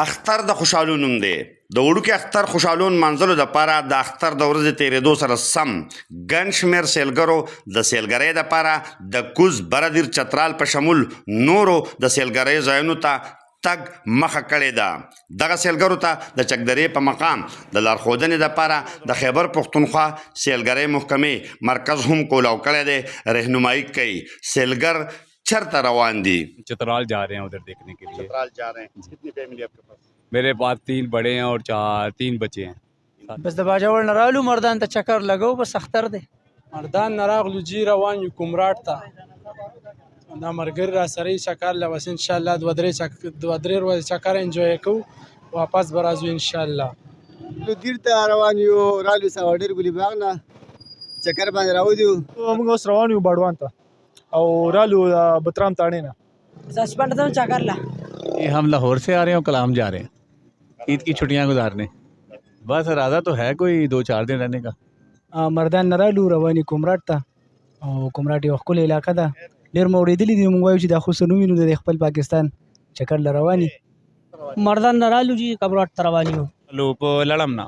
اختر د خوشحالو نوم دی. د وړوکي اختر خوشحالو نمانځلو دپاره د اختر د ورځې تېرېدو سره سم ګڼ شمېر سیلګرو د سیلګرۍ دپاره د کوز بردیر چترال په شمول نورو د سیلګرۍ ځایونو ته تګ مخه کړې ده. دغه سیلګرو ته د چکدرې په مقام د لارښودنې دپاره د خیبر پښتونخوا سیلګرۍ محکمې مرکز هم کولاو کړی دی. رهنمایي کوي سیلګر چرته روان دي. चतराल जा रहे हैं उधर देखने के लिए. चतराल जा रहे हैं. कितनी फैमिली आपके पास? मेरे पास 3 बड़े हैं और 3 बच्चे हैं. بس د باجوړ نه رالو مردان ته چکر لګو بس اختر دی. مردان نه راغلو جی روان یو کومراټ ته دا مرګر را سره چکر لوس ان شاء الله دوه درې ورځې چکر انجوای کوو واپس به راځو ان شاء الله. دیر ته روان یو رالو سوادر ګلی باغ نه چکر باندې راوځو. موږ اوس روان یو بړوان ته او رالو بترام تانے نا سسپینڈ تو چکر لا. हम लाहौर से आ रहे हैं और कलाम जा रहे हैं ईद की छुट्टियां गुजारने. बस इरादा तो है कोई 2-4 दिन रहने का. مردان نه رالو رواني کومراټ ته او کومراټ یو ښکلې علاقه ده. ډېر مو اورېدلي دي موږ وایو چې دا خو څه نه وینو د خپل پاکستان چکر له رواني. مردان نه رالو جي کومراټ ته روان یو لو په لړم نه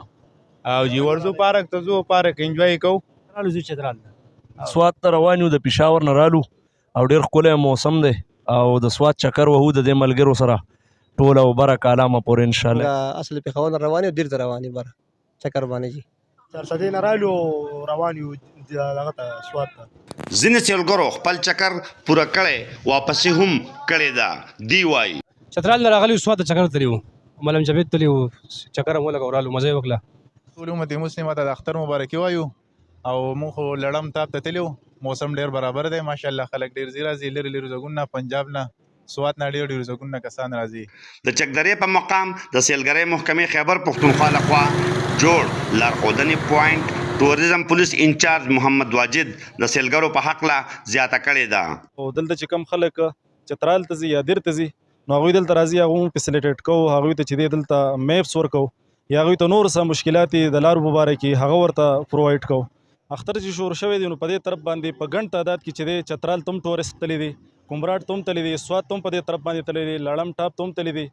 او جی ورزو پارک ته زو پارک انجوای کوو. رالو زو چترال سوات ته روان یو د پېښور نه رالو او ډېر ښکلی موسم دی او د سوات چکر وهو د دې ملګرو سره ټوله او بره کالامه پورې انشاءالله. اصل پېښور نه روان یو دیر ته روان یو بره چکر باندې جی سرسدې نه رالو روان یو دغه ته سوات ته. ځینې سیلګرو خپل چکر پوره کړی واپسې هم کړې ده. دی وایي چترال نه راغلی سوات ته چکر تللی وو ملم جاوید تللی وو چکر هم ولګو رالو مزه یې وکړه. ټول امت مسلمه ته د اختر مبارکي وایو او موږ خو لړم تاپ ته تللي وو. موسم ډېر برابر دی ماشاءالله. خلک ډېر ځي راځي لرې لرې ځایونو نه پنجاب نه سوات نه ډېر ډېر ځایونو نه کسان راځي. د چکدرې په مقام د سیلګرۍ محکمې خیبر پښتونخوا لخوا جوړ لارښودنې پوینټ ټوریزم پولیس انچارج محمد واجد د سیلګرو په هکله زیاته کړې ده. او دلته چې کم خلک چترال ته ځي یا دیر ته ځي نو هغوی دلته راځي هغوی هم فیسیلیټیټ کوو هغوی ته چې دی دلته میپس ورکوو یا هغوی ته نور څه مشکلات د لارو په باره کې هغه ورته پرووایډ کوو. اختر چې شروع شوی دی نو په دې طرف باندې په ګڼ تعداد کې چې دی چترال ته هم ټورسټ تللی دی کومراټ ته هم تللی دی سوات ته هم په دې طرف باندې تللی دی لړم ټاپ ته هم تللی دی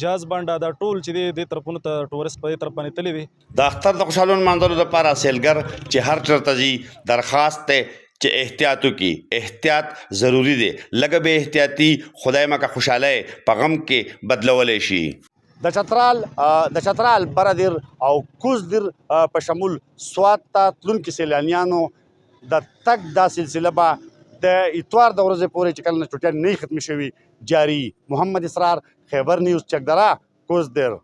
جاز بانډا دا ټول چې دی دې طرفونو ته ټورسټ په دې طرف باندې تللی دی. د اختر د خوشحالو نمانځلو دپاره سیلګر چې هر چېرته ځي درخواست دی چې احتیاط وکړي. احتیاط ضروری دی. لږه بې احتیاطي خدای مکه خوشحالی په غم کې بدلولی شي. د چترال بردیر او کوزدیر په شمول سوات ته تلونکي سیلانیانو د تګ دا سلسله به د اتوار د ورځې پورې چې کله نه چټیان نه ختمې شوي جاري. محمد اسرار خیبر نیوز چکدره کوزدیر.